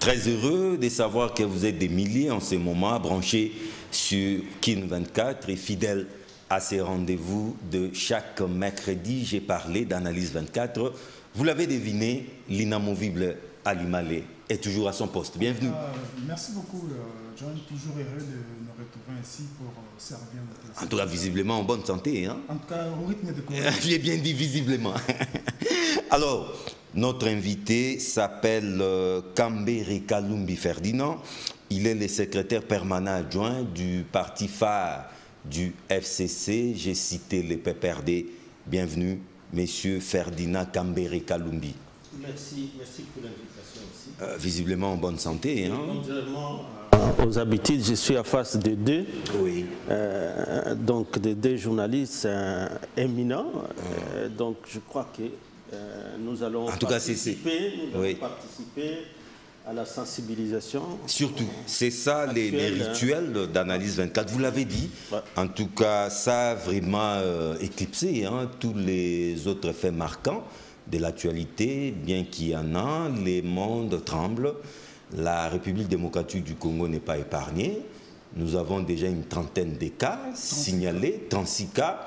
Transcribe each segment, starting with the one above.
très heureux de savoir que vous êtes des milliers en ce moment branchés sur Kin 24 et fidèles à ces rendez-vous de chaque mercredi. J'ai parlé d'Analyse 24. Vous l'avez deviné, l'inamovible Ali Malé est toujours à son poste. Bienvenue. Merci beaucoup, John. Toujours heureux de nous retrouver ici pour servir notre... En tout cas, visiblement en bonne santé. Hein? En tout cas, au rythme de Corée. J'ai bien dit visiblement. Alors, notre invité s'appelle Kambere Kalumbi Ferdinand. Il est le secrétaire permanent adjoint du parti phare du FCC. J'ai cité les PPRD. Bienvenue, Monsieur Ferdinand Kambere Kalumbi. Merci pour l'invitation aussi. Visiblement en bonne santé. Hein? Contrairement aux habitudes, je suis à face de deux, oui. Donc de deux journalistes éminents. Donc je crois que nous allons participer à la sensibilisation. Surtout, c'est ça les rituels d'Analyse 24. Vous l'avez dit, en tout cas, ça a vraiment éclipsé tous les autres faits marquants de l'actualité, bien qu'il y en a, les mondes tremblent. La République démocratique du Congo n'est pas épargnée. Nous avons déjà une trentaine de cas signalés, 36 cas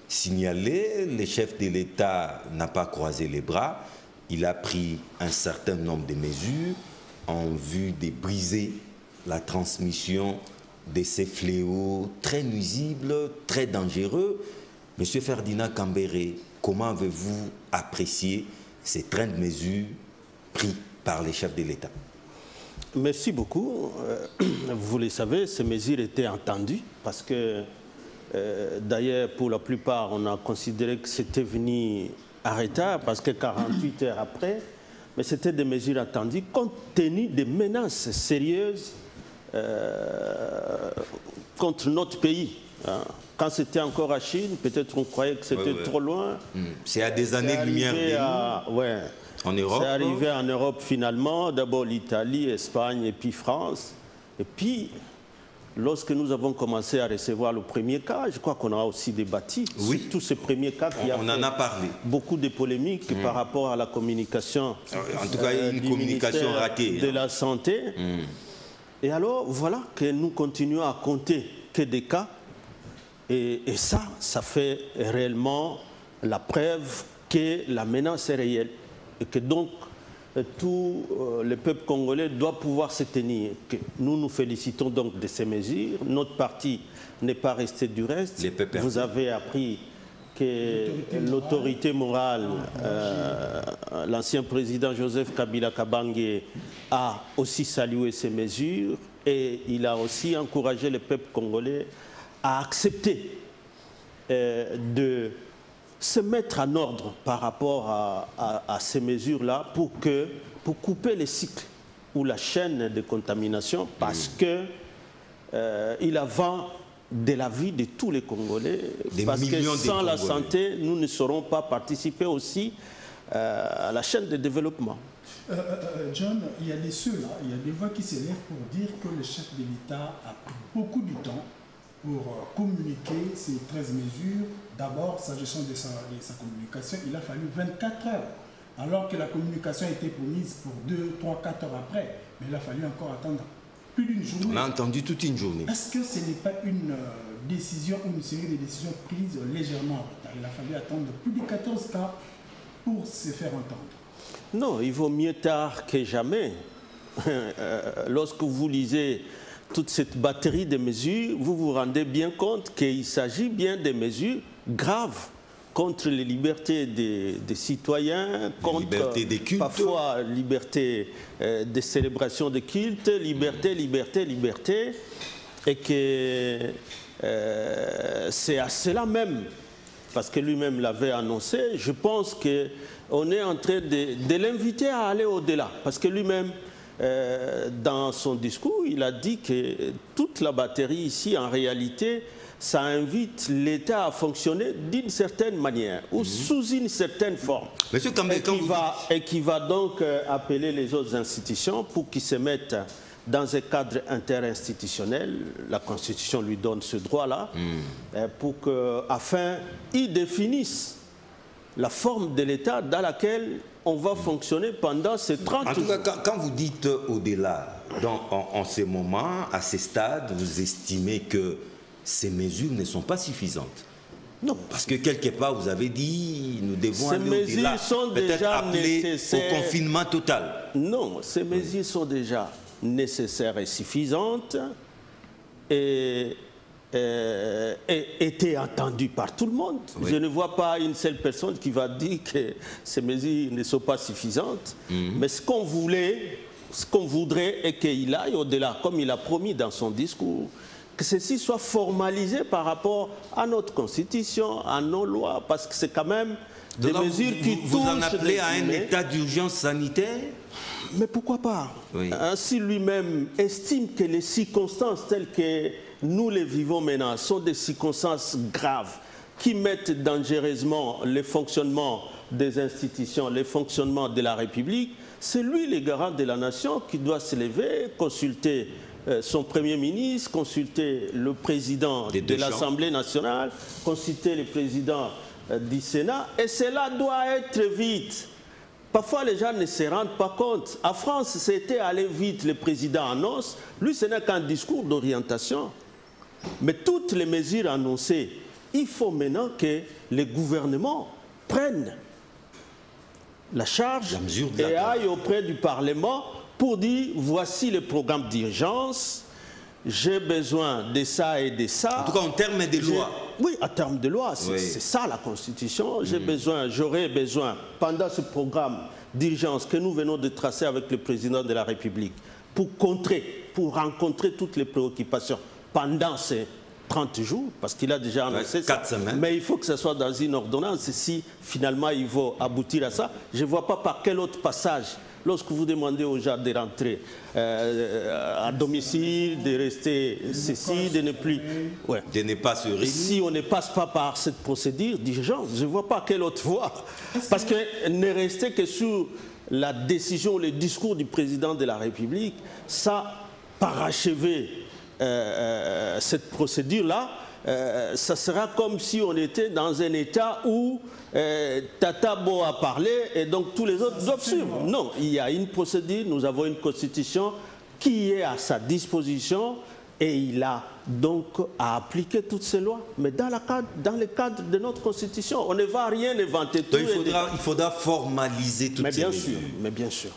signalés. Le chef de l'État n'a pas croisé les bras. Il a pris un certain nombre de mesures en vue de briser la transmission de ces fléaux très nuisibles, très dangereux. Monsieur Ferdinand Kambere, comment avez-vous apprécié ces 30 mesures prises par les chefs de l'État? Merci beaucoup. Vous le savez, ces mesures étaient entendues parce que, d'ailleurs, pour la plupart, on a considéré que c'était venu à retard parce que 48 heures après, mais c'était des mesures attendues compte tenu des menaces sérieuses contre notre pays. Hein. Quand c'était encore à Chine, peut-être on croyait que c'était trop loin. C'est à des années-lumière. En Europe. C'est arrivé en Europe finalement, d'abord l'Italie, Espagne et puis France. Et puis, lorsque nous avons commencé à recevoir le premier cas, je crois qu'on a aussi débattu sur tous ces premiers cas qui on en a parlé. Beaucoup de polémiques par rapport à la communication. En tout cas, une communication ratée. De la santé. Et alors, voilà que nous continuons à compter que des cas. Et ça fait réellement la preuve que la menace est réelle. Et que donc, tout le peuple congolais doit pouvoir se tenir. Que nous nous félicitons donc de ces mesures. Notre parti n'est pas resté du reste. Vous avez appris que l'autorité morale, l'ancien président Joseph Kabila Kabange a aussi salué ces mesures et il a aussi encouragé le peuple congolais à accepter de se mettre en ordre par rapport à ces mesures-là pour couper les cycles ou la chaîne de contamination parce que il avant de la vie de tous les Congolais. Parce que sans la santé, nous ne saurons pas participer aussi à la chaîne de développement. John, il y a des ceux-là, il y a des voix qui s'élèvent pour dire que le chef de l'État a pris beaucoup de temps pour communiquer ces 13 mesures. D'abord, s'agissant de sa communication, il a fallu 24 heures, alors que la communication a été promise pour 2, 3, 4 heures après. Mais il a fallu encore attendre plus d'une journée. On a entendu toute une journée. Est-ce que ce n'est pas une décision ou une série de décisions prises légèrement en retard? Il a fallu attendre plus de 14 cas pour se faire entendre. Non, il vaut mieux tard que jamais. Lorsque vous lisez toute cette batterie de mesures, vous vous rendez bien compte qu'il s'agit bien de mesures graves contre les libertés des citoyens, contre liberté des cultes, parfois liberté des célébrations de culte, liberté, et que c'est à cela même, parce que lui-même l'avait annoncé, je pense qu'on est en train de l'inviter à aller au-delà, parce que lui-même, dans son discours, il a dit que toute la batterie ici, en réalité, ça invite l'État à fonctionner d'une certaine manière ou sous une certaine forme. Monsieur Kambere, et qui va donc appeler les autres institutions pour qu'ils se mettent dans un cadre interinstitutionnel. La Constitution lui donne ce droit-là, afin qu'ils définissent la forme de l'État dans laquelle on va fonctionner pendant ces 30 jours. En tout cas, quand vous dites au-delà, en ce moment, à ces stades, vous estimez que ces mesures ne sont pas suffisantes? Non. Parce que quelque part, vous avez dit, nous devons ces aller au-delà, mesures sont peut-être déjà appeler nécessaires. au confinement total. Non, ces mesures sont déjà nécessaires et suffisantes et étaient entendues par tout le monde. Oui. Je ne vois pas une seule personne qui va dire que ces mesures ne sont pas suffisantes. Mais ce qu'on voudrait est qu'il aille au-delà, comme il a promis dans son discours, que ceci soit formalisé par rapport à notre constitution, à nos lois, parce que c'est quand même des mesures qui touchent... Vous en appelez à un état d'urgence sanitaire? Mais pourquoi pas? Oui. Si lui-même estime que les circonstances telles que nous les vivons maintenant sont des circonstances graves qui mettent dangereusement le fonctionnement des institutions, le fonctionnement de la République, c'est lui le garant de la nation qui doit se lever, consulter son Premier ministre, consulter le président de l'Assemblée nationale, consulter le président du Sénat, et cela doit être vite. Parfois, les gens ne se rendent pas compte. En France, c'était aller vite, le président annonce. Lui, ce n'est qu'un discours d'orientation. Mais toutes les mesures annoncées, il faut maintenant que les gouvernements prennent la charge et aillent auprès du Parlement pour dire, voici le programme d'urgence, j'ai besoin de ça et de ça. En tout cas, en termes de loi. Oui, en termes de loi, c'est ça la Constitution. J'aurais besoin, pendant ce programme d'urgence que nous venons de tracer avec le président de la République, pour rencontrer toutes les préoccupations pendant ces 30 jours, parce qu'il a déjà annoncé 4 semaines. Mais il faut que ce soit dans une ordonnance. Si finalement il va aboutir à ça, je ne vois pas par quel autre passage, lorsque vous demandez aux gens de rentrer à domicile, de rester ceci, de ne plus... Ouais. De ne pas se réunir. Si on ne passe pas par cette procédure d'urgence, je ne vois pas quelle autre voie. Parce que ne rester que sur la décision, le discours du président de la République, ça parachever cette procédure-là, ça sera comme si on était dans un état où Tata Bo a parlé et donc tous les autres doivent suivre. Non, il y a une procédure, nous avons une constitution qui est à sa disposition et il a donc à appliquer toutes ces lois. Mais dans le cadre de notre constitution, on ne va rien inventer. Donc il faudra formaliser toutes ces mesures. Mais bien sûr.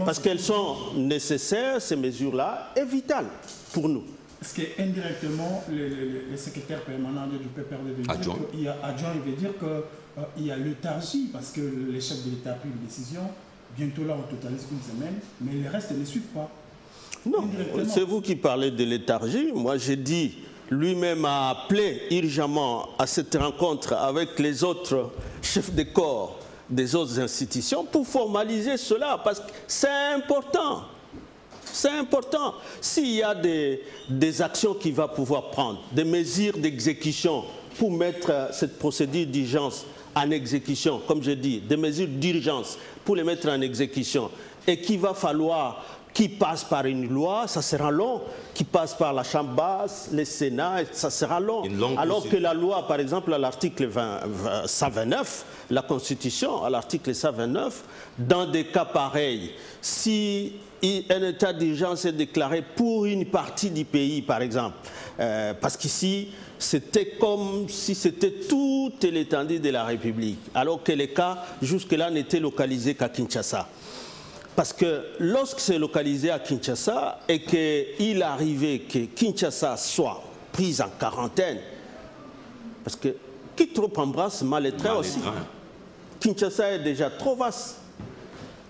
Parce qu'elles sont nécessaires, ces mesures-là, et vitales pour nous. Parce qu'indirectement, le secrétaire permanent du PPRD veut dire il veut dire qu'il y a léthargie, parce que les chefs de l'État ont pris une décision, bientôt là on totalise une semaine, mais les restes ne suivent pas. Non, c'est vous qui parlez de léthargie. Moi j'ai dit, lui-même a appelé urgemment à cette rencontre avec les autres chefs de corps des autres institutions pour formaliser cela, parce que c'est important. C'est important. S'il y a des actions qu'il va pouvoir prendre, des mesures d'exécution pour mettre cette procédure d'urgence en exécution, comme je dis, des mesures d'urgence pour les mettre en exécution, et qu'il va falloir qu'il passe par une loi, ça sera long, qui passe par la Chambre basse, le Sénat, ça sera long. Alors que la loi, par exemple, à l'article 129, la Constitution, à l'article 129, dans des cas pareils, si un état d'urgence est déclaré pour une partie du pays, par exemple, parce qu'ici, c'était comme si c'était toute l'étendue de la République, alors que les cas, jusque-là, n'étaient localisés qu'à Kinshasa. Parce que lorsque c'est localisé à Kinshasa et qu'il arrivait que Kinshasa soit prise en quarantaine, parce que qui trop embrasse mal est très aussi. Kinshasa est déjà trop vaste.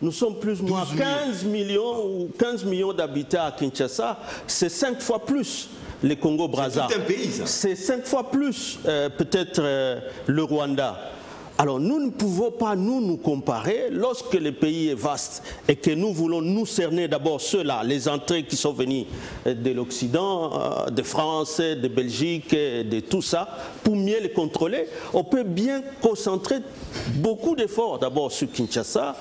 Nous sommes plus ou moins 15 millions d'habitants à Kinshasa. C'est 5 fois plus le Congo-Brazza. C'est tout un pays, ça. C'est 5 fois plus peut-être le Rwanda. Alors nous ne pouvons pas nous comparer lorsque le pays est vaste et que nous voulons nous cerner d'abord ceux-là, les entrées qui sont venues de l'Occident, de France, de Belgique, de tout ça, pour mieux les contrôler. On peut bien concentrer beaucoup d'efforts d'abord sur Kinshasa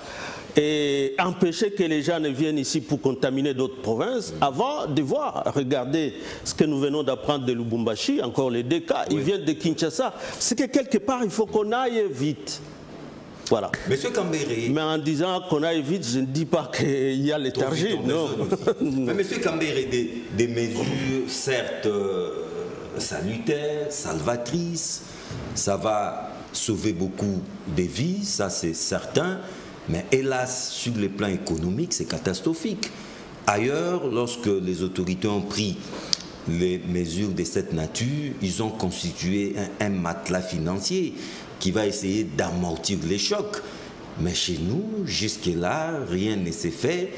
et empêcher que les gens ne viennent ici pour contaminer d'autres provinces avant de voir, regarder ce que nous venons d'apprendre de Lubumbashi, encore les deux cas, ils viennent de Kinshasa. C'est que quelque part, il faut qu'on aille vite. Voilà. Monsieur Kambere. Mais en disant qu'on aille vite, je ne dis pas qu'il y a léthargie. Non. Mais monsieur Kambere, des mesures, certes, salutaires, salvatrices, ça va sauver beaucoup de vies, ça c'est certain, mais hélas, sur le plan économique, c'est catastrophique. Ailleurs, lorsque les autorités ont pris les mesures de cette nature, ils ont constitué un matelas financier qui va essayer d'amortir les chocs. Mais chez nous, jusque-là, rien ne s'est fait.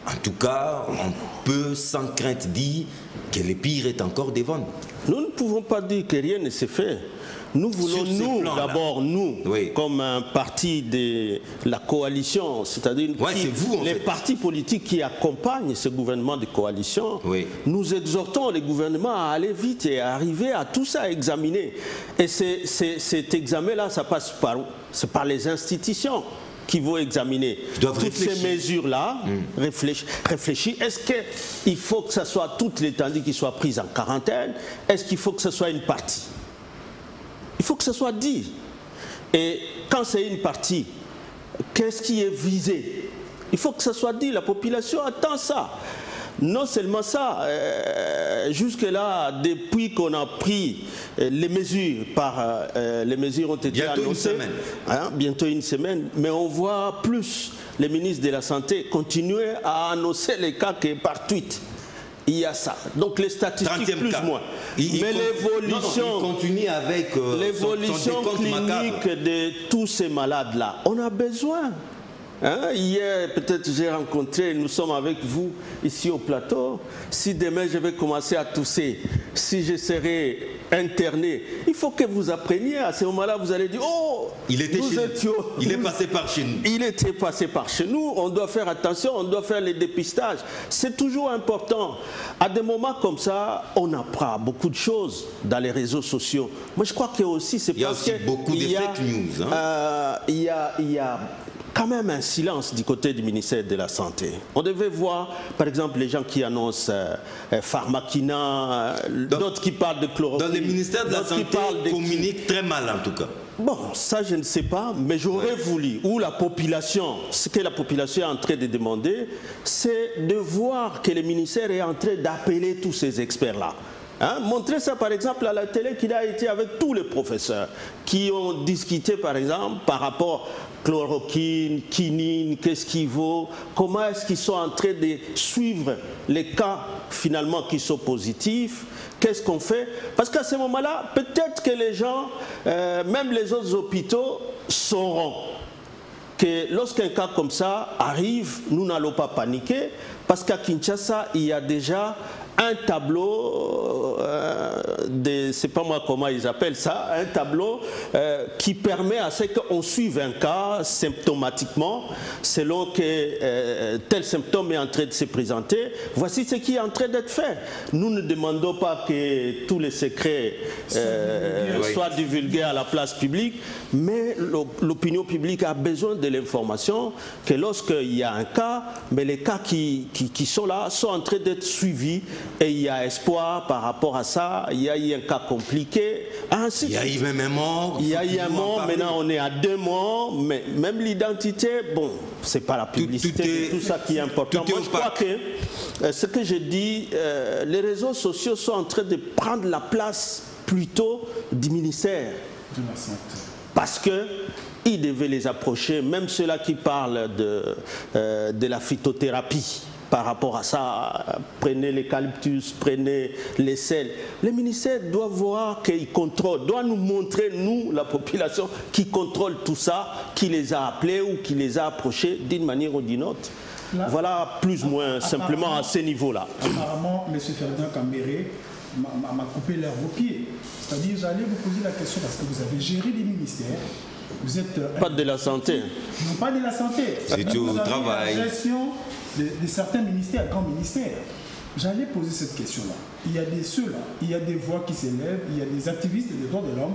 En tout cas, on peut sans crainte dire que le pire est encore devant nous. Nous ne pouvons pas dire que rien ne s'est fait. Nous voulons, nous, d'abord, nous, oui, comme un parti de la coalition, c'est-à-dire les partis politiques qui accompagnent ce gouvernement de coalition, oui, nous exhortons les gouvernements à aller vite et à arriver à tout ça, à examiner. Et cet examen-là, ça passe par les institutions qui vont examiner toutes ces mesures-là, réfléchir. Est-ce qu'il faut que ce soit toute l'étendue qui soit prise en quarantaine? Est-ce qu'il faut que ce soit une partie? Il faut que ce soit dit. Et quand c'est une partie, qu'est-ce qui est visé? Il faut que ce soit dit. La population attend ça. Non seulement ça, jusque-là, depuis qu'on a pris les mesures, les mesures ont été annoncées. Bientôt une semaine. Mais on voit plus les ministres de la Santé continuer à annoncer les cas que par tweet. Il y a ça. Donc les statistiques plus ou moins. Mais l'évolution clinique de tous ces malades-là, on a besoin. Hier, peut-être j'ai rencontré, nous sommes avec vous ici au plateau. Si demain je vais commencer à tousser, si je serai interné, il faut que vous appreniez. À ce moment-là, vous allez dire, oh, il est passé par chez nous. Il était passé par chez nous. On doit faire attention, on doit faire les dépistages. C'est toujours important. À des moments comme ça, on apprend beaucoup de choses dans les réseaux sociaux. Moi, je crois que aussi c'est parce qu'il y a aussi beaucoup de fake news. Il y a quand même un silence du côté du ministère de la Santé. On devait voir, par exemple, les gens qui annoncent Pharmakina, d'autres qui parlent de chloroquine. Dans le ministère de la Santé, communique très mal en tout cas. Bon, ça je ne sais pas, mais j'aurais voulu, ou la population, ce que la population est en train de demander, c'est de voir que le ministère est en train d'appeler tous ces experts-là. Montrer ça par exemple à la télé qu'il a été avec tous les professeurs qui ont discuté par exemple par rapport chloroquine, quinine, qu'est-ce qu'il vaut, comment est-ce qu'ils sont en train de suivre les cas finalement qui sont positifs, qu'est-ce qu'on fait, parce qu'à ce moment-là peut-être que les gens, même les autres hôpitaux sauront que lorsqu'un cas comme ça arrive, nous n'allons pas paniquer, parce qu'à Kinshasa il y a déjà un tableau, c'est pas moi comment ils appellent ça, un tableau qui permet à ce qu'on suive un cas symptomatiquement, selon que tel symptôme est en train de se présenter. Voici ce qui est en train d'être fait. Nous ne demandons pas que tous les secrets soient divulgués à la place publique, mais l'opinion publique a besoin de l'information que lorsqu'il y a un cas, mais les cas qui sont là sont en train d'être suivis. Et il y a espoir par rapport à ça. Il y a eu un cas compliqué. Il y a eu même un mort. Il y a eu un mort. Maintenant, on est à 2 morts. Mais même l'identité, bon, c'est pas la publicité, tout ça qui est important. Moi, je crois que ce que je dis, les réseaux sociaux sont en train de prendre la place plutôt du ministère de la Santé. Parce qu'ils devaient les approcher, même ceux-là qui parlent de la phytothérapie. Par rapport à ça, prenez l'eucalyptus, prenez les sels. Le ministère doit voir qu'il contrôle, doit nous montrer, nous, la population, qui contrôle tout ça, qui les a appelés ou qui les a approchés d'une manière ou d'une autre. Là, voilà plus ou moins simplement à ce niveau-là. Apparemment, M. Ferdinand Kambere m'a coupé l'air aux pieds. C'est-à-dire, j'allais vous poser la question parce que vous avez géré des ministères. Vous êtes pas de la santé. Non, pas de la santé. C'est au travail. La gestion de certains ministères, grands ministères. J'allais poser cette question-là. Il y a des ceux-là, il y a des voix qui s'élèvent, il y a des activistes des droits de l'homme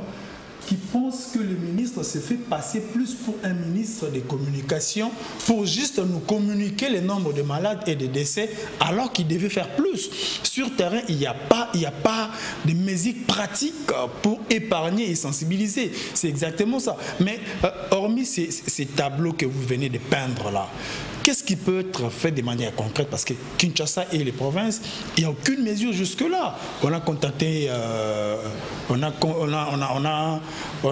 qui pense que le ministre se fait passer plus pour un ministre des communications pour juste nous communiquer les nombres de malades et de décès alors qu'il devait faire plus. Sur terrain, il n'y a pas de mesures pratiques pour épargner et sensibiliser. C'est exactement ça. Mais hormis ces tableaux que vous venez de peindre là, qu'est-ce qui peut être fait de manière concrète? Parce que Kinshasa et les provinces, il n'y a aucune mesure jusque-là. On a contacté, on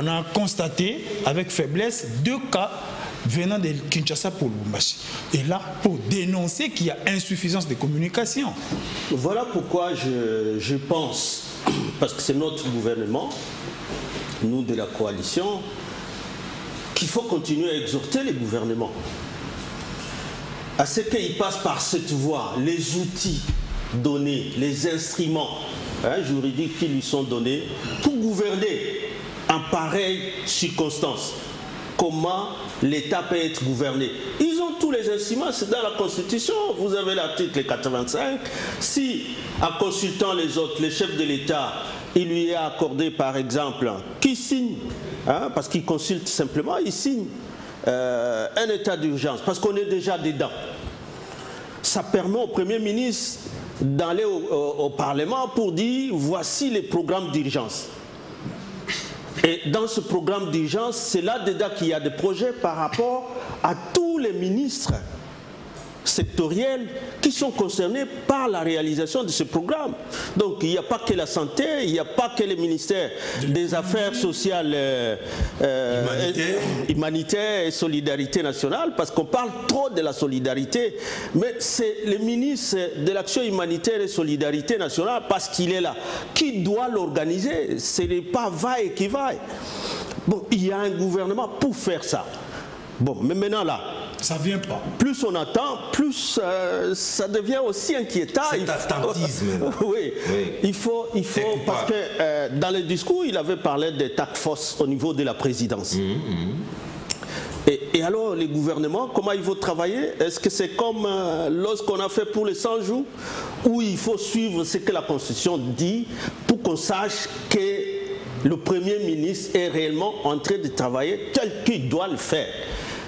a constaté avec faiblesse 2 cas venant de Kinshasa pour Lubumbashi. Et là, pour dénoncer qu'il y a insuffisance de communication. Voilà pourquoi je pense, parce que c'est notre gouvernement, nous de la coalition, qu'il faut continuer à exhorter les gouvernements à ce qu'ils passent par cette voie, les outils donnés, les instruments juridiques qui lui sont donnés pour gouverner en pareille circonstance. Comment l'État peut être gouverné? Ils ont tous les instruments, c'est dans la Constitution. Vous avez l'article 85. Si, en consultant les autres, les chefs de l'État, il lui est accordé, par exemple, qui signe, parce qu'il consulte simplement, il signe un état d'urgence, parce qu'on est déjà dedans. Ça permet au Premier ministre d'aller au Parlement pour dire voici les programmes d'urgence. Et dans ce programme d'urgence, c'est là-dedans qu'il y a des projets par rapport à tous les ministres sectoriels qui sont concernés par la réalisation de ce programme. Donc il n'y a pas que la santé, il n'y a pas que le ministère des Affaires sociales, humanitaires et solidarité nationale, parce qu'on parle trop de la solidarité, mais c'est le ministre de l'action humanitaire et solidarité nationale, parce qu'il est là, qui doit l'organiser. Ce n'est pas va-et qui vaille. Bon, il y a un gouvernement pour faire ça. Bon, mais maintenant là, ça ne vient pas. Plus on attend, plus ça devient aussi inquiétant. C'est attentisme. Oui. Il faut parce que dans le discours, il avait parlé des task force au niveau de la présidence. Et alors, les gouvernements, comment ils vont travailler? Est-ce que c'est comme lorsqu'on a fait pour les 100 jours, où il faut suivre ce que la Constitution dit pour qu'on sache que le Premier ministre est réellement en train de travailler tel qu'il doit le faire?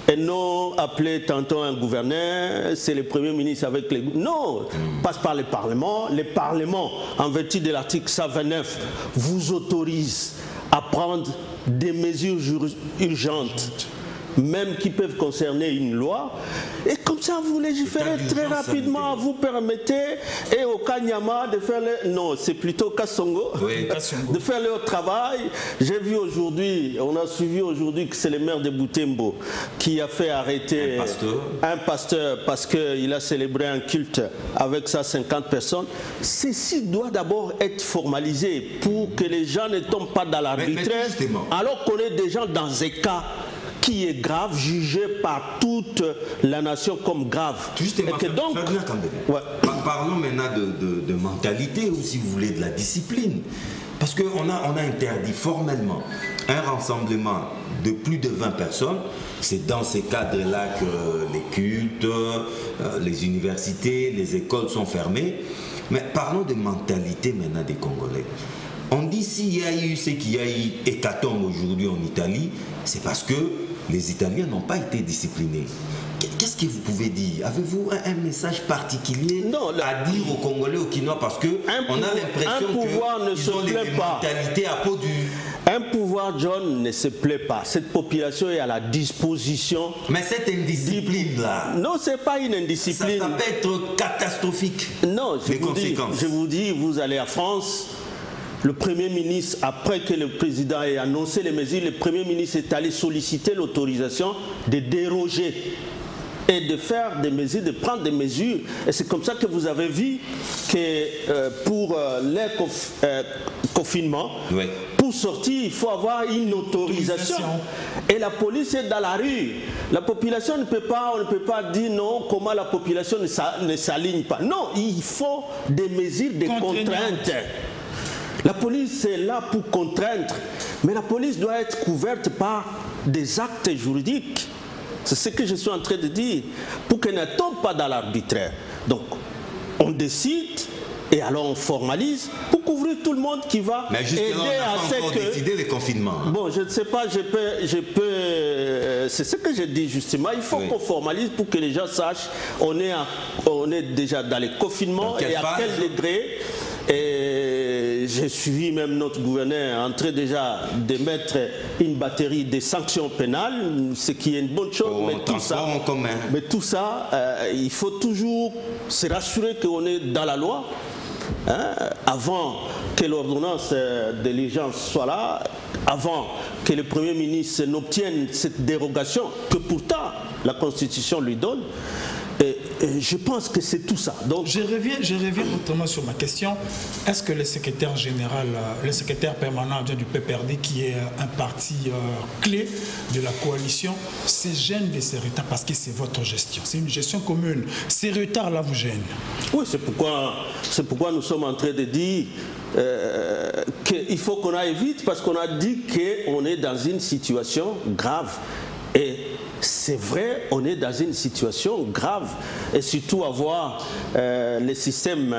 Et non appeler tantôt un gouverneur, c'est le Premier ministre avec les... Non, passe par le Parlement. Le Parlement, en vertu de l'article 129, vous autorise à prendre des mesures urgentes, même qui peuvent concerner une loi. Et comme ça, vous légiférez très rapidement, vous permettez, et au Kanyama de faire le... Non, c'est plutôt Kassongo, de faire leur travail. J'ai vu aujourd'hui, on a suivi aujourd'hui que c'est le maire de Butembo qui a fait arrêter un pasteur parce qu'il a célébré un culte avec 150 personnes. Ceci doit d'abord être formalisé pour que les gens ne tombent pas dans l'arbitraire, alors qu'on est déjà dans un cas qui est grave, jugé par toute la nation comme grave. Justement, et que donc, parlons maintenant de mentalité ou si vous voulez de la discipline. Parce qu'on a interdit formellement un rassemblement de plus de 20 personnes. C'est dans ces cadres-là que les cultes, les universités, les écoles sont fermées. Mais parlons de mentalité maintenant des Congolais. On dit s'il y a eu ce qu'il y a eu hécatombe aujourd'hui en Italie, c'est parce que les Italiens n'ont pas été disciplinés. Qu'est-ce que vous pouvez dire? Avez-vous un message particulier à dire aux Congolais, aux Quinois? Parce qu'on a l'impression qu'ils ont des mentalités à peau dure. Un pouvoir, John, ne se plaît pas. Cette population est à la disposition. Mais cette indiscipline-là... Non, ce n'est pas une indiscipline. Ça peut être catastrophique. Non, je vous dis, vous allez à France... Le Premier ministre, après que le président ait annoncé les mesures, le Premier ministre est allé solliciter l'autorisation de déroger et de faire des mesures, de prendre des mesures. Et c'est comme ça que vous avez vu que pour les confinements, pour sortir, il faut avoir une autorisation. Et la police est dans la rue. La population on ne peut pas dire non, comment la population ne s'aligne pas. Non, il faut des mesures de contrainte. La police est là pour contraindre, mais la police doit être couverte par des actes juridiques. C'est ce que je suis en train de dire, pour qu'elle ne tombe pas dans l'arbitraire. Donc, on décide, Et alors on formalise pour couvrir tout le monde qui va aider à ce que... décider les confinements. Bon, je ne sais pas, c'est ce que j'ai dit justement. Il faut qu'on formalise pour que les gens sachent on est déjà dans les confinements et à quel degré. Et j'ai suivi même notre gouverneur en train déjà de mettre une batterie de sanctions pénales, ce qui est une bonne chose. Mais tout ça, il faut toujours se rassurer qu'on est dans la loi. Avant que l'ordonnance de l'urgence soit là, avant que le Premier ministre n'obtienne cette dérogation que pourtant la Constitution lui donne. Et je pense que c'est tout ça. Donc, je reviens autrement sur ma question. Est-ce que le secrétaire général, le secrétaire permanent du PPRD, qui est un parti clé de la coalition, se gêne de ces retards parce que c'est votre gestion, c'est une gestion commune. Ces retards-là vous gênent? Oui, c'est pourquoi nous sommes en train de dire qu'il faut qu'on aille vite parce qu'on a dit qu'on est dans une situation grave. Et c'est vrai, on est dans une situation grave et surtout avoir les systèmes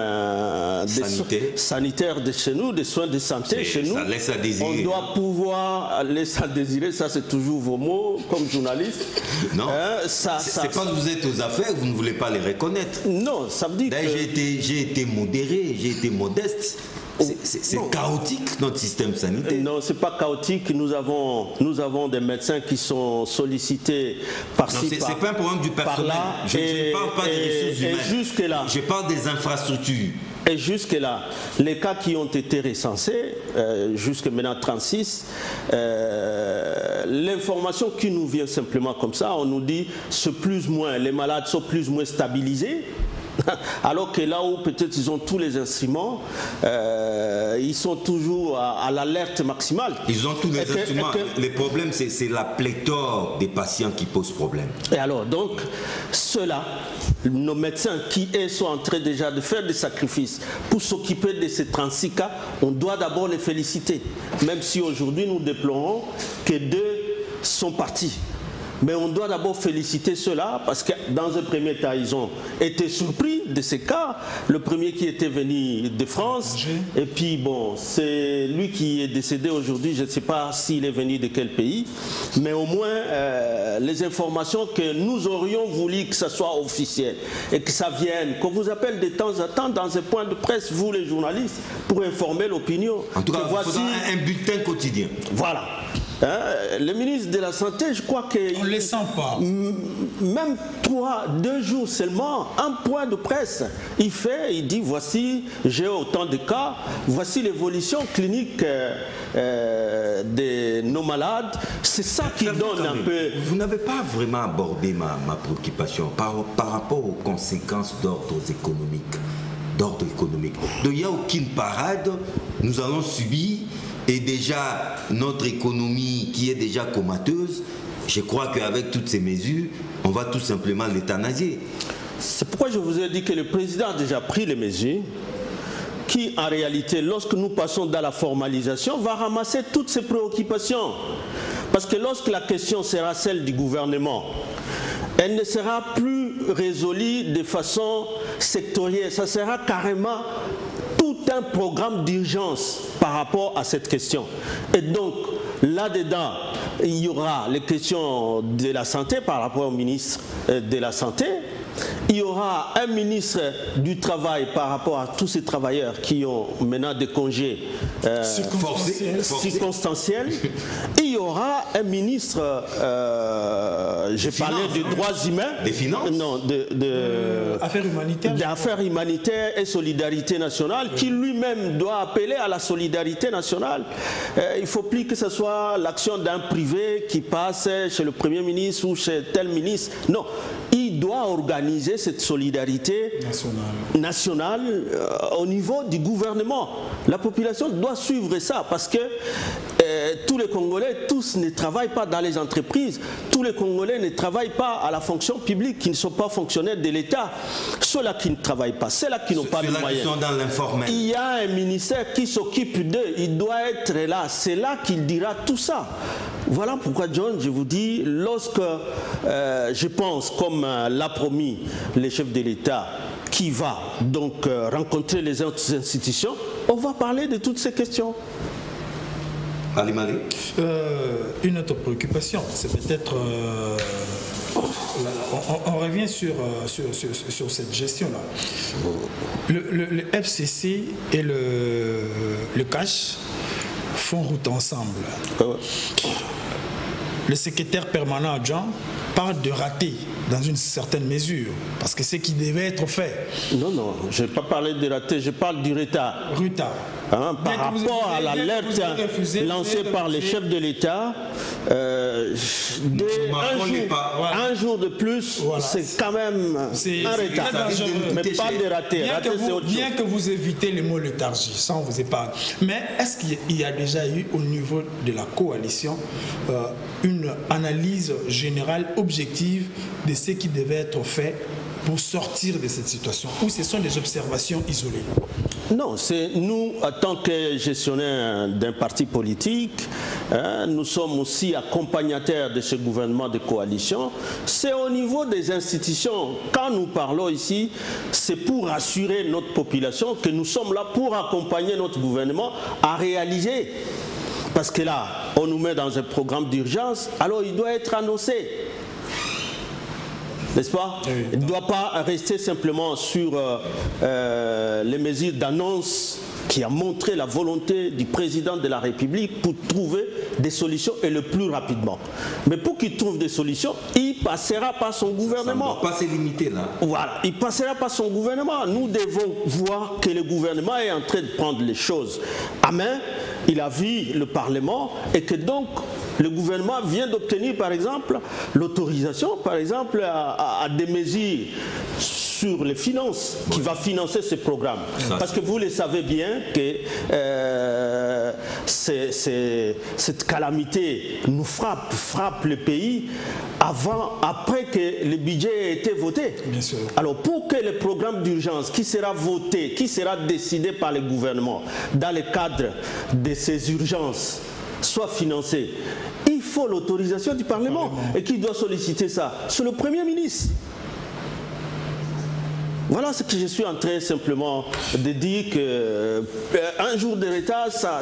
sanitaires de chez nous, des soins de santé chez nous. Ça laisse à désirer. On doit pouvoir laisser à désirer, ça c'est toujours vos mots comme journaliste. Non, c'est pas que vous êtes aux affaires, vous ne voulez pas les reconnaître. Non, ça veut dire que... J'ai été modéré, j'ai été modeste. C'est chaotique notre système sanitaire. Non, c'est pas chaotique. Nous avons des médecins qui sont sollicités par-ci, c'est pas un problème du personnel. Je ne parle pas des ressources humaines. Et jusque-là, je parle des infrastructures. Et jusque-là, les cas qui ont été recensés, jusque maintenant 36, l'information qui nous vient simplement comme ça, on nous dit les malades sont plus ou moins stabilisés. Alors que là où peut-être ils ont tous les instruments, ils sont toujours à l'alerte maximale. Ils ont tous les instruments. Le problème, c'est la pléthore des patients qui pose problème. Et alors, donc, ceux-là, nos médecins qui sont en train déjà de faire des sacrifices pour s'occuper de ces 36 cas, on doit d'abord les féliciter. Même si aujourd'hui nous déplorons que 2 sont partis. Mais on doit d'abord féliciter ceux-là parce que dans un premier temps, ils ont été surpris de ces cas. Le premier qui était venu de France, et puis bon, c'est lui qui est décédé aujourd'hui, je ne sais pas s'il est venu de quel pays, mais au moins les informations que nous aurions voulu que ça soit officiel et que ça vienne, qu'on vous appelle de temps en temps dans un point de presse, vous les journalistes, pour informer l'opinion. En tout cas, voici un bulletin quotidien. Voilà. Le ministre de la Santé, je crois que... On ne les sent pas. Même 2 jours seulement, un point de presse, il dit, voici, j'ai autant de cas, voici l'évolution clinique de nos malades. C'est ça qui donne un peu... Vous n'avez pas vraiment abordé ma préoccupation par rapport aux conséquences d'ordre économique. Donc il n'y a aucune parade, nous allons subir. Et déjà, notre économie qui est déjà comateuse, je crois qu'avec toutes ces mesures, on va tout simplement l'euthanasier. C'est pourquoi je vous ai dit que le président a déjà pris les mesures qui, en réalité, lorsque nous passons dans la formalisation, va ramasser toutes ces préoccupations. Parce que lorsque la question sera celle du gouvernement, elle ne sera plus résolue de façon sectorielle. Ça sera carrément tout un programme d'urgence par rapport à cette question. Et donc, là-dedans, il y aura les questions de la santé par rapport au ministre de la Santé. Il y aura un ministre du Travail par rapport à tous ces travailleurs qui ont maintenant des congés circonstanciels. Il y aura un ministre, j'ai parlé des droits humains, des finances, non, Affaires humanitaires et solidarité nationale, qui lui-même doit appeler à la solidarité nationale. Il ne faut plus que ce soit l'action d'un privé qui passe chez le Premier ministre ou chez tel ministre. Non, il doit organiser cette solidarité nationale au niveau du gouvernement. La population doit suivre ça parce que tous les Congolais, tous ne travaillent pas dans les entreprises. Tous les Congolais ne travaillent pas à la fonction publique, qui ne sont pas fonctionnaires de l'État. Ceux-là qui ne travaillent pas, ceux-là qui n'ont pas de moyens. Sont dans l'informel. Il y a un ministère qui s'occupe d'eux. Il doit être là. C'est là qu'il dira tout ça. Voilà pourquoi, John, je vous dis, lorsque je pense, comme l'a promis le chef de l'État, qui va donc rencontrer les autres institutions, on va parler de toutes ces questions. Ali Mali. Une autre préoccupation, c'est peut-être... on revient sur cette gestion-là. Le FCC et le CACH font route ensemble. Le secrétaire permanent adjoint parle de raté dans une certaine mesure, parce que c'est ce qui devait être fait. Non, non, je n'ai pas parlé de raté, je parle du retard. Retard. Hein, par rapport à l'alerte lancée par les chefs de l'État, un jour de plus, voilà. C'est quand même un retard, mais pas de raté. Bien que vous évitez le mot léthargie, ça on vous épargne. Mais est-ce qu'il y a déjà eu au niveau de la coalition une analyse générale, objective de ce qui devait être fait pour sortir de cette situation, ou ce sont des observations isolées? Non, c'est nous, en tant que gestionnaires d'un parti politique, nous sommes aussi accompagnateurs de ce gouvernement de coalition. C'est au niveau des institutions. Quand nous parlons ici, c'est pour rassurer notre population que nous sommes là pour accompagner notre gouvernement à réaliser. Parce que là, on nous met dans un programme d'urgence, alors il doit être annoncé. N'est-ce pas? Oui. Il ne doit pas rester simplement sur les mesures d'annonce qui a montré la volonté du président de la République pour trouver des solutions et le plus rapidement. Mais pour qu'il trouve des solutions, il passera par son gouvernement. Ça ne doit pas se limiter là. Voilà, il passera par son gouvernement. Nous devons voir que le gouvernement est en train de prendre les choses à main. Il a vu le Parlement et que donc le gouvernement vient d'obtenir par exemple l'autorisation par exemple à des mesures sur les finances qui va financer ce programme. Parce que vous le savez bien que cette calamité nous frappe le pays après que le budget ait été voté. Bien sûr. Alors pour que le programme d'urgence qui sera voté, qui sera décidé par le gouvernement dans le cadre de ces urgences soit financé, il faut l'autorisation du Parlement. Et qui doit solliciter ça? C'est le Premier ministre. Voilà ce que je suis en train simplement de dire, qu'un jour de retard, ça...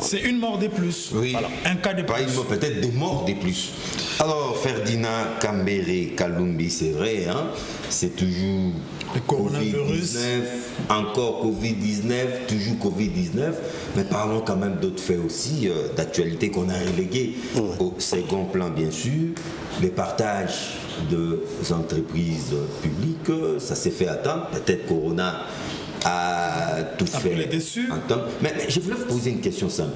C'est une mort de plus. Oui. Voilà. Un cas de plus. Peut-être des morts de plus. Alors, Ferdinand Kambere Kalumbi, c'est vrai, hein, c'est toujours le coronavirus. COVID-19, encore Covid-19, toujours Covid-19, mais parlons quand même d'autres faits aussi, d'actualité qu'on a relégués au second plan, bien sûr. Les partages de entreprises publiques, ça s'est fait attendre. Peut-être Corona a tout fait attendre. Mais je voulais vous poser une question simple.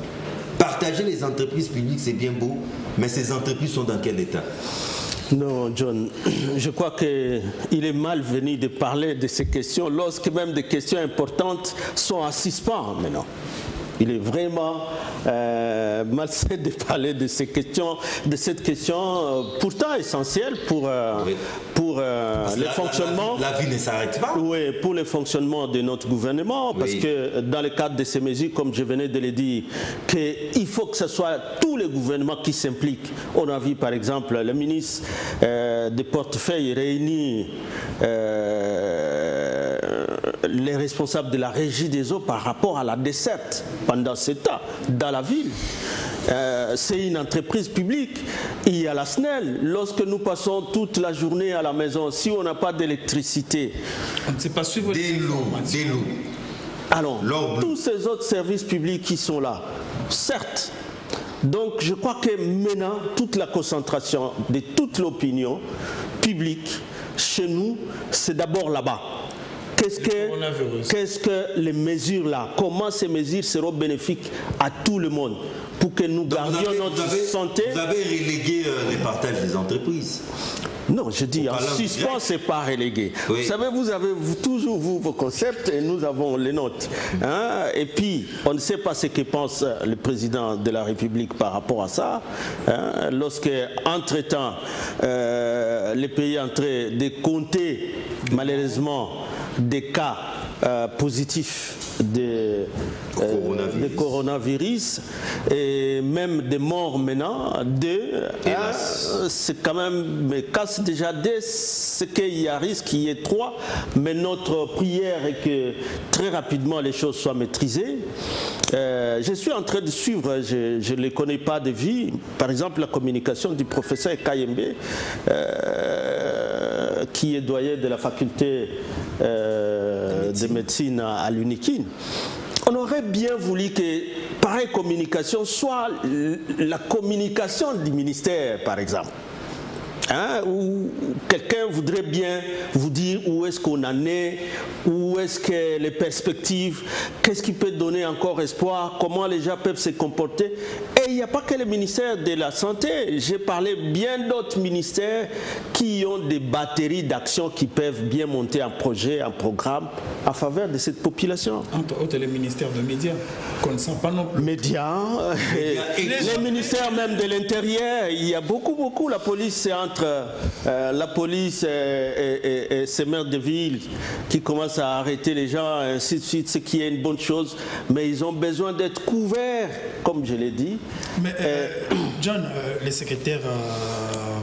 Partager les entreprises publiques, c'est bien beau, mais ces entreprises sont dans quel état? Non, John, je crois qu'il est malvenu de parler de ces questions lorsque même des questions importantes sont à suspens maintenant. Il est vraiment malsain de parler de ces questions, de cette question pourtant essentielle pour le fonctionnement. La vie ne s'arrête pas. Oui, pour le fonctionnement de notre gouvernement, parce que dans le cadre de ces mesures, comme je venais de le dire, qu'il faut que ce soit tous les gouvernements qui s'impliquent. On a vu par exemple le ministre des portefeuilles réunir les responsables de la régie des eaux par rapport à la desserte pendant ce temps dans la ville. C'est une entreprise publique. Il y a la SNEL. Lorsque nous passons toute la journée à la maison, si on n'a pas d'électricité, on ne sait pas suivre des lots. Alors, tous ces autres services publics qui sont là, certes. Donc, je crois que maintenant, toute la concentration de toute l'opinion publique chez nous, c'est d'abord là-bas. Qu'est-ce que les mesures là, comment ces mesures seront bénéfiques à tout le monde pour que nous gardions notre santé? Vous avez relégué les partages des entreprises. Non, je dis en suspens, c'est pas relégué. Oui. Vous savez, vous avez toujours vos concepts et nous avons les nôtres. Hein? Et puis, on ne sait pas ce que pense le président de la République par rapport à ça. Hein? Lorsque, entre-temps, le pays est en train de compter, malheureusement, des cas positifs de coronavirus et même des morts maintenant. C'est quand même, mais casse déjà deux, c'est qu'il y a risque qu'il y ait 3, mais notre prière est que très rapidement les choses soient maîtrisées. Je suis en train de suivre, je ne les connais pas de vie, par exemple la communication du professeur Kayembe, qui est doyen de la faculté de médecine à l'UNIKIN. On aurait bien voulu que pareille communication soit la communication du ministère, par exemple. Où quelqu'un voudrait bien vous dire où est-ce qu'on en est, où est-ce que les perspectives, qu'est-ce qui peut donner encore espoir, comment les gens peuvent se comporter. Et il n'y a pas que le ministère de la Santé, j'ai parlé bien d'autres ministères qui ont des batteries d'actions qui peuvent bien monter un projet, un programme en faveur de cette population. Entre autres les ministères de médias, qu'on ne sent pas non plus. Médias, les ministères même de l'Intérieur, il y a beaucoup, la police c'est entre la police et ces maires de ville qui commencent à arrêter les gens, ainsi de suite, ce qui est une bonne chose, mais ils ont besoin d'être couverts, comme je l'ai dit. Mais John, les secrétaires...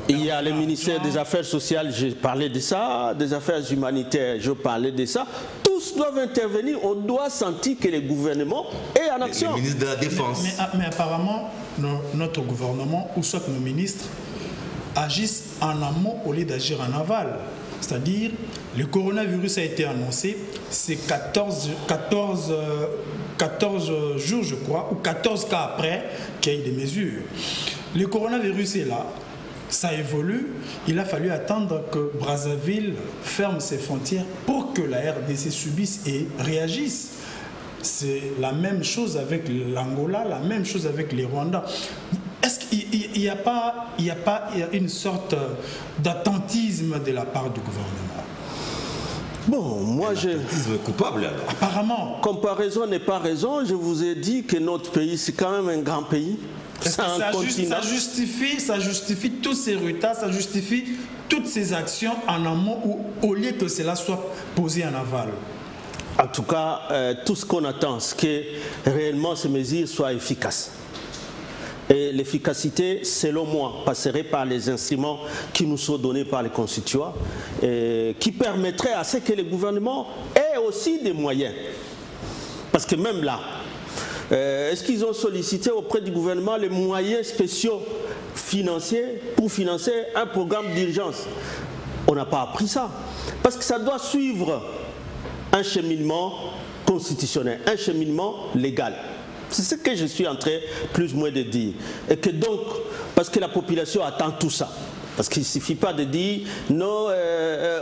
il y a le ministère des Affaires sociales, j'ai parlé de ça, des Affaires humanitaires, je parlais de ça. Tous doivent intervenir, on doit sentir que le gouvernement est en action. Le ministre de la Défense. Mais apparemment, notre gouvernement, ou soit nos ministres, agissent en amont au lieu d'agir en aval. C'est-à-dire, le coronavirus a été annoncé, c'est 14 jours, je crois, ou 14 cas après qu'il y ait des mesures. Le coronavirus est là, ça évolue, il a fallu attendre que Brazzaville ferme ses frontières pour que la RDC subisse et réagisse. C'est la même chose avec l'Angola, la même chose avec les Rwandais. Est-ce qu'il n'y a pas une sorte d'attentisme de la part du gouvernement? Bon, moi je... coupable alors. Apparemment. Comparaison n'est pas raison. Je vous ai dit que notre pays, c'est quand même un grand pays. Ça justifie tous ces retards, ça justifie toutes ces actions en amont ou au lieu que cela soit posé en aval. En tout cas, tout ce qu'on attend, c'est que réellement ces mesures soient efficaces. Et l'efficacité, selon moi, passerait par les instruments qui nous sont donnés par les constituants, qui permettraient à ce que le gouvernement ait aussi des moyens. Parce que même là, est-ce qu'ils ont sollicité auprès du gouvernement les moyens spéciaux financiers pour financer un programme d'urgence? On n'a pas appris ça. Parce que ça doit suivre un cheminement constitutionnel, un cheminement légal. C'est ce que je suis en train plus ou moins de dire. Et que donc, parce que la population attend tout ça. Parce qu'il ne suffit pas de dire, non,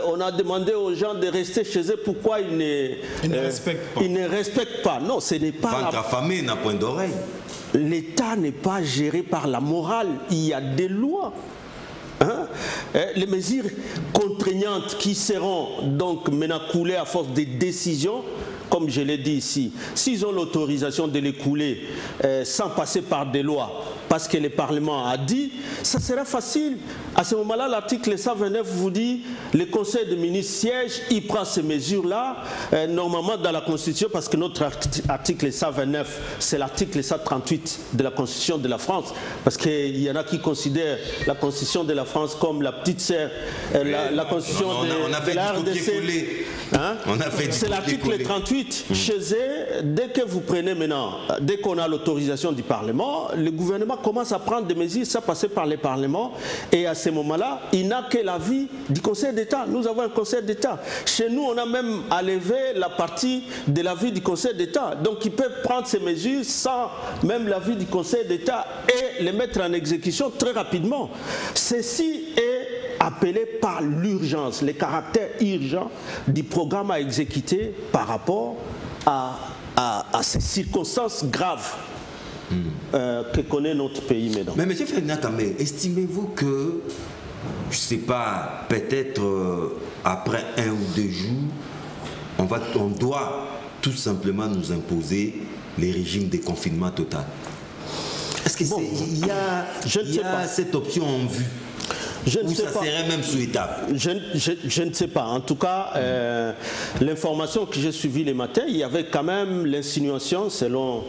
on a demandé aux gens de rester chez eux, pourquoi ils ne respectent pas. Non, ce n'est pas... Ventre affamé n'a point d'oreille. L'État n'est pas géré par la morale, il y a des lois. Hein? Les mesures contraignantes qui seront donc maintenant coulées à force des décisions, comme je l'ai dit ici, s'ils ont l'autorisation de les couler sans passer par des lois, parce que le Parlement a dit, ça sera facile. À ce moment-là, l'article 129 vous dit, le Conseil des ministres siège, il prend ces mesures-là, normalement dans la Constitution, parce que notre article 129, c'est l'article 138 de la Constitution de la France, parce qu'il y en a qui considèrent la Constitution de la France comme la petite sœur, la Constitution de la RDC. Hein? C'est l'article 38. Chez eux, dès que vous prenez maintenant, dès qu'on a l'autorisation du Parlement, le gouvernement commence à prendre des mesures, ça passe par le Parlement, et à ce moment-là, il n'a que l'avis du Conseil d'État. Nous avons un Conseil d'État. Chez nous, on a même enlevé la partie de l'avis du Conseil d'État. Donc, ils peuvent prendre ces mesures sans même l'avis du Conseil d'État et les mettre en exécution très rapidement. Ceci est appelé par l'urgence, le caractère urgent du programme à exécuter par rapport à ces circonstances graves que connaît notre pays maintenant. Mais M. Ferdinand Kambé, estimez-vous que, je ne sais pas, peut-être après 1 ou 2 jours, on doit tout simplement nous imposer les régimes de confinement total? Est-ce qu'il y a cette option en vue? Ou ça serait même souhaitable? Je ne sais pas. En tout cas, l'information que j'ai suivie les matins, il y avait quand même l'insinuation selon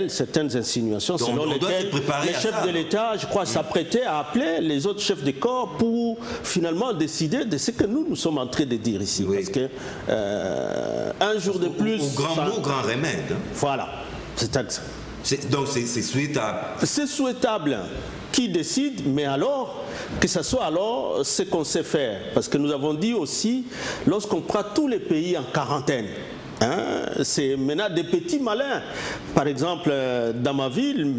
certaines insinuations, donc, selon lesquelles les chefs de l'État, je crois, s'apprêtaient à appeler les autres chefs de corps pour finalement décider de ce que nous sommes en train de dire ici. Oui. Parce que un jour de plus... Au grand mot, grand remède. Hein. Voilà. Donc c'est souhaitable. C'est souhaitable. Qui décide, mais alors, que ce soit alors ce qu'on sait faire. Parce que nous avons dit aussi, lorsqu'on prend tous les pays en quarantaine, c'est maintenant des petits malins. Par exemple, dans ma ville,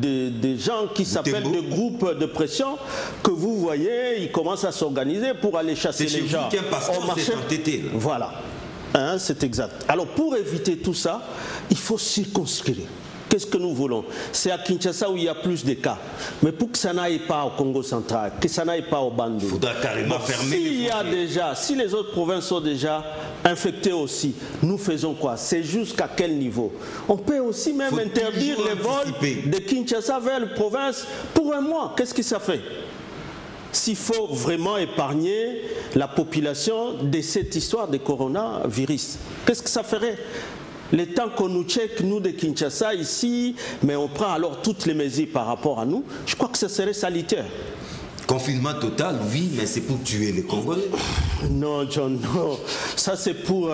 des gens qui s'appellent des groupes de pression, que vous voyez, ils commencent à s'organiser pour aller chasser les gens. C'est chez vous qu'un pasteur s'est entêté. Voilà, c'est exact. Alors pour éviter tout ça, il faut circonscrire. Qu'est-ce que nous voulons? C'est à Kinshasa où il y a plus de cas. Mais pour que ça n'aille pas au Congo central, que ça n'aille pas au Bandung. Il faudra carrément fermer. Si les autres provinces sont déjà infectées aussi, nous faisons quoi? C'est jusqu'à quel niveau? On peut aussi même interdire les vols de Kinshasa vers les provinces pour un mois. Qu'est-ce que ça fait? S'il faut vraiment épargner la population de cette histoire de coronavirus, qu'est-ce que ça ferait? Le temps qu'on nous check, nous de Kinshasa ici, mais on prend alors toutes les mesures par rapport à nous, je crois que ce serait salutaire. Confinement total, oui, mais c'est pour tuer les Congolais. Non, John, non. Ça c'est pour,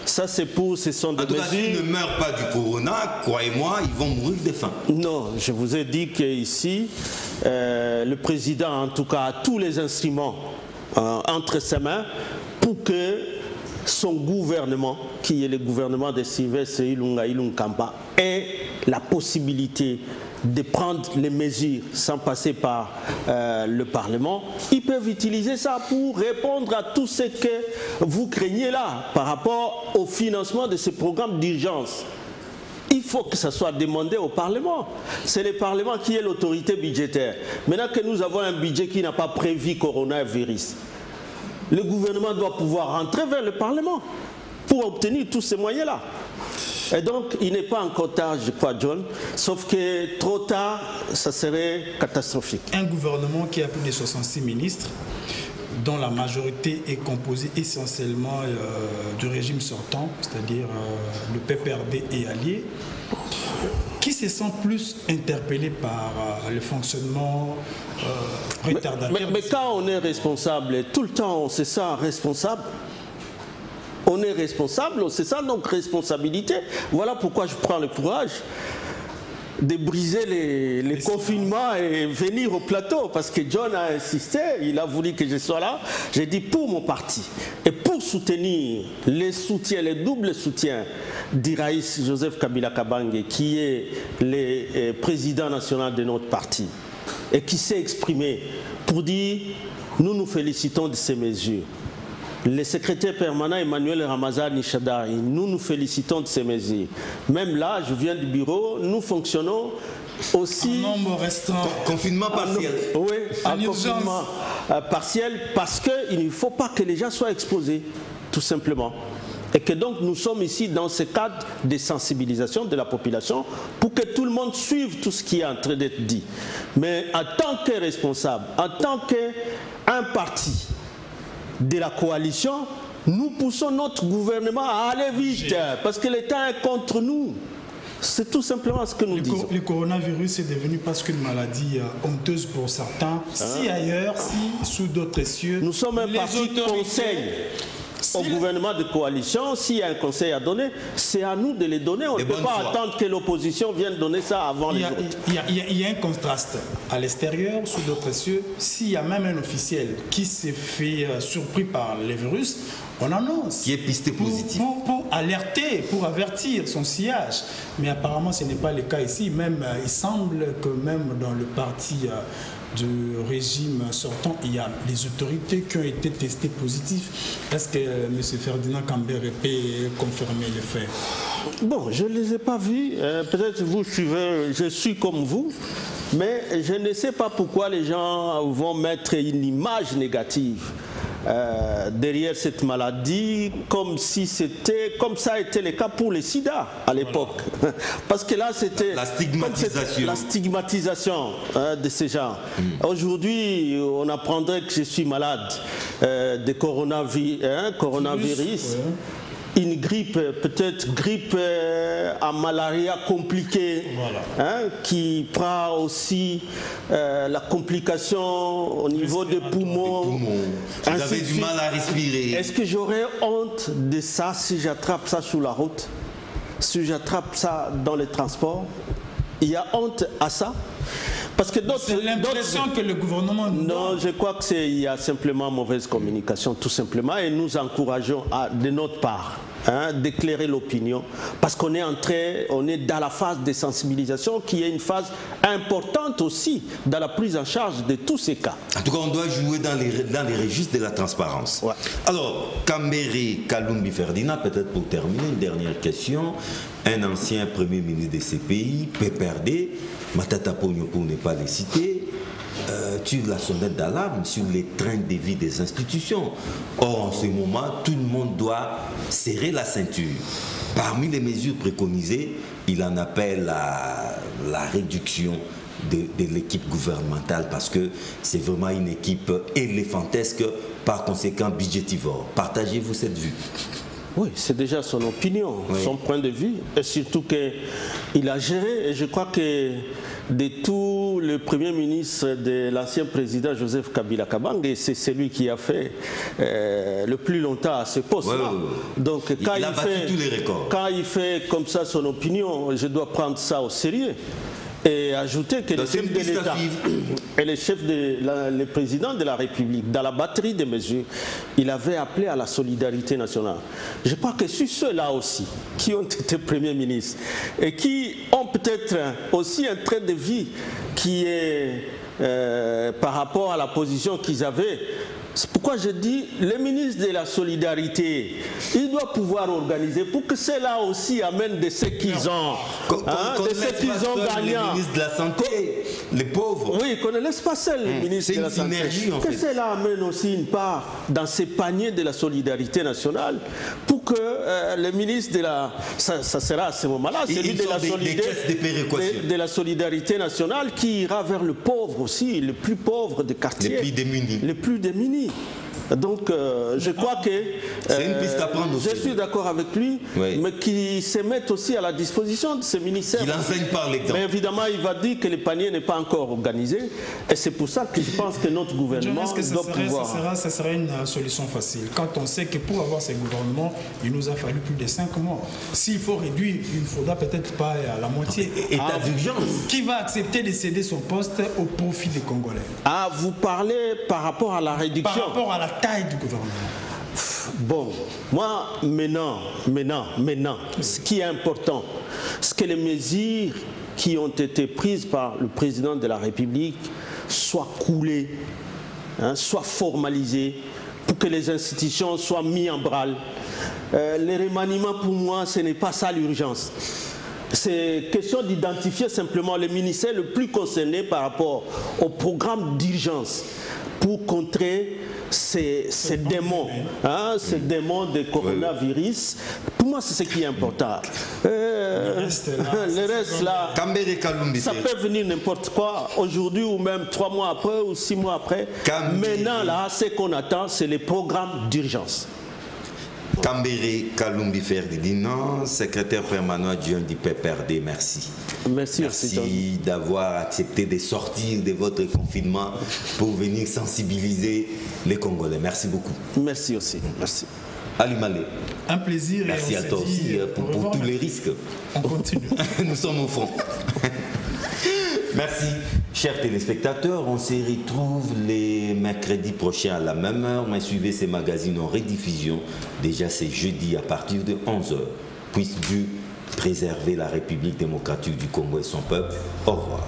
ce sont des mesures... En tout cas, s'ils ne meurent pas du corona, croyez-moi, ils vont mourir de faim. Non, je vous ai dit qu'ici, le président, en tout cas, a tous les instruments entre ses mains pour que son gouvernement, qui est le gouvernement de Sylvestre Ilunga Ilunkamba, ait la possibilité de prendre les mesures sans passer par le Parlement. Ils peuvent utiliser ça pour répondre à tout ce que vous craignez là par rapport au financement de ces programmes d'urgence. Il faut que ça soit demandé au Parlement. C'est le Parlement qui est l'autorité budgétaire. Maintenant que nous avons un budget qui n'a pas prévu coronavirus, le gouvernement doit pouvoir rentrer vers le Parlement pour obtenir tous ces moyens-là. Et donc, il n'est pas encore tard, je crois, John, sauf que trop tard, ça serait catastrophique. Un gouvernement qui a plus de 66 ministres, dont la majorité est composée essentiellement du régime sortant, c'est-à-dire le PPRD et alliés, qui se sent plus interpellé par le fonctionnement retardateur. Mais quand on est responsable, tout le temps on se sent responsable. On est responsable, c'est ça notre responsabilité. Voilà pourquoi je prends le courage de briser les confinements et venir au plateau. Parce que John a insisté, il a voulu que je sois là. J'ai dit pour mon parti et pour soutenir le double soutien d'Iraïs Joseph Kabila Kabange, qui est le président national de notre parti et qui s'est exprimé pour dire nous nous félicitons de ces mesures. Le secrétaire permanent Emmanuel Ramazani Shadari, nous nous félicitons de ces mesures. Même là, je viens du bureau, nous fonctionnons aussi... En nombre restreint. Confinement partiel. Oui, en confinement partiel, parce qu'il ne faut pas que les gens soient exposés, tout simplement. Et que donc nous sommes ici dans ce cadre de sensibilisation de la population pour que tout le monde suive tout ce qui est en train d'être dit. Mais en tant que responsable, en tant qu'un parti de la coalition, nous poussons notre gouvernement à aller vite parce que l'État est contre nous. C'est tout simplement ce que nous disons. Le coronavirus est devenu presque une maladie honteuse pour certains. Si ailleurs, si sous d'autres cieux, nous sommes un parti conseil au gouvernement de coalition. S'il y a un conseil à donner, c'est à nous de les donner. On ne peut pas attendre que l'opposition vienne donner ça avant les autres. Il y a un contraste. À l'extérieur, sous d'autres cieux, s'il y a même un officiel qui s'est fait surpris par le virus, on annonce. Qui est pisté positif. Pour alerter, pour avertir son sillage. Mais apparemment, ce n'est pas le cas ici. Même, il semble que même dans le parti du régime sortant, il y a des autorités qui ont été testées positives. Est-ce que M. Ferdinand Kambere peut confirmer les faits? Bon, je ne les ai pas vus. Peut-être vous suivez, je suis comme vous. Mais je ne sais pas pourquoi les gens vont mettre une image négative derrière cette maladie, comme ça a été le cas pour le sida à l'époque. Voilà. Parce que là, c'était la stigmatisation de ces gens. Aujourd'hui, on apprendrait que je suis malade de coronavirus. Une grippe, peut-être grippe à malaria compliquée, voilà. Qui prend aussi la complication au niveau des poumons. Vous avez du mal à respirer. Est-ce que j'aurais honte de ça si j'attrape ça sur la route? Si j'attrape ça dans les transports? Il y a honte à ça? Parce que c'est l'impression que le gouvernement... Non, je crois qu'il y a simplement mauvaise communication, tout simplement, et nous encourageons de notre part d'éclairer l'opinion, parce qu'on est on est dans la phase de sensibilisation, qui est une phase importante aussi dans la prise en charge de tous ces cas. En tout cas, on doit jouer dans les registres de la transparence. Ouais. Alors, Kambere Kalumbi Ferdinand, peut-être pour terminer, une dernière question. Un ancien premier ministre des CPI, PPRD, Matata Pogno pour ne pas les citer, tire la sonnette d'alarme sur les trains de vie des institutions. Or, en ce moment, tout le monde doit serrer la ceinture. Parmi les mesures préconisées, il en appelle à la réduction de l'équipe gouvernementale, parce que c'est vraiment une équipe éléphantesque, par conséquent budgétivore. Partagez-vous cette vue? Oui, c'est déjà son opinion, oui. Son point de vue, et surtout qu'il a géré, et je crois que de tout le premier ministre de l'ancien président Joseph Kabila Kabange, c'est celui qui a fait le plus longtemps à ce poste-là. Donc quand il a battu tous les records. Quand il fait comme ça son opinion, je dois prendre ça au sérieux. Et ajouter que le chef de l'État et le président de la République, dans la batterie des mesures, il avait appelé à la solidarité nationale. Je crois que sur ceux-là aussi, qui ont été premiers ministres et qui ont peut-être aussi un trait de vie qui est par rapport à la position qu'ils avaient. C'est pourquoi je dis, le ministre de la Solidarité, il doit pouvoir organiser pour que ceux-là aussi amènent de ce qu'ils ont, de ce qu'ils ont gagnant. Le ministre de la Santé, les pauvres. Oui, qu'on ne laisse pas seul le ministre de la Santé. Que ceux-là amènent aussi une part dans ces paniers de la solidarité nationale pour que le ministre de la... Ça sera à ce moment-là, celui de la solidarité nationale qui ira vers le pauvre aussi, le plus pauvre des quartiers. Les plus démunis. Les plus démunis. Donc, je crois que c'est une piste à prendre aussi. Je suis d'accord avec lui, oui. Mais qu'il se mette aussi à la disposition de ces ministères. Qu'il enseigne par l'exemple. Mais évidemment, il va dire que le panier n'est pas encore organisé. Et c'est pour ça que je pense que notre gouvernement doit pouvoir... Ça serait une solution facile. Quand on sait que pour avoir ces gouvernements, il nous a fallu plus de 5 mois. S'il faut réduire, il ne faudra peut-être pas à la moitié. État d'urgence. Qui va accepter de céder son poste au profit des Congolais? Ah, vous parlez par rapport à la réduction. Par rapport à la taille du gouvernement. Bon, moi, maintenant, ce qui est important, c'est que les mesures qui ont été prises par le président de la République soient coulées, soient formalisées, pour que les institutions soient mises en branle. Les remaniements, pour moi, ce n'est pas ça l'urgence. C'est question d'identifier simplement les ministères les plus concernés par rapport au programme d'urgence pour contrer ces démons, ces démons de coronavirus. Pour moi, c'est ce qui est important. Le reste là, ça peut venir n'importe quoi, aujourd'hui ou même 3 mois après ou 6 mois après. Maintenant, là, ce qu'on attend, c'est les programmes d'urgence. Kambere Kalumbi Ferdinand, secrétaire permanent adjoint du PPRD, merci. Merci d'avoir accepté de sortir de votre confinement pour venir sensibiliser les Congolais. Merci beaucoup. Merci aussi. Merci. Ali Malé. Un plaisir. Merci à toi aussi pour tous les risques. On continue. Nous sommes au front. Merci, chers téléspectateurs. On se retrouve les mercredis prochains à la même heure. Mais suivez ces magazines en rediffusion. Déjà, c'est jeudi à partir de 11h. Puisse Dieu préserver la République démocratique du Congo et son peuple. Au revoir.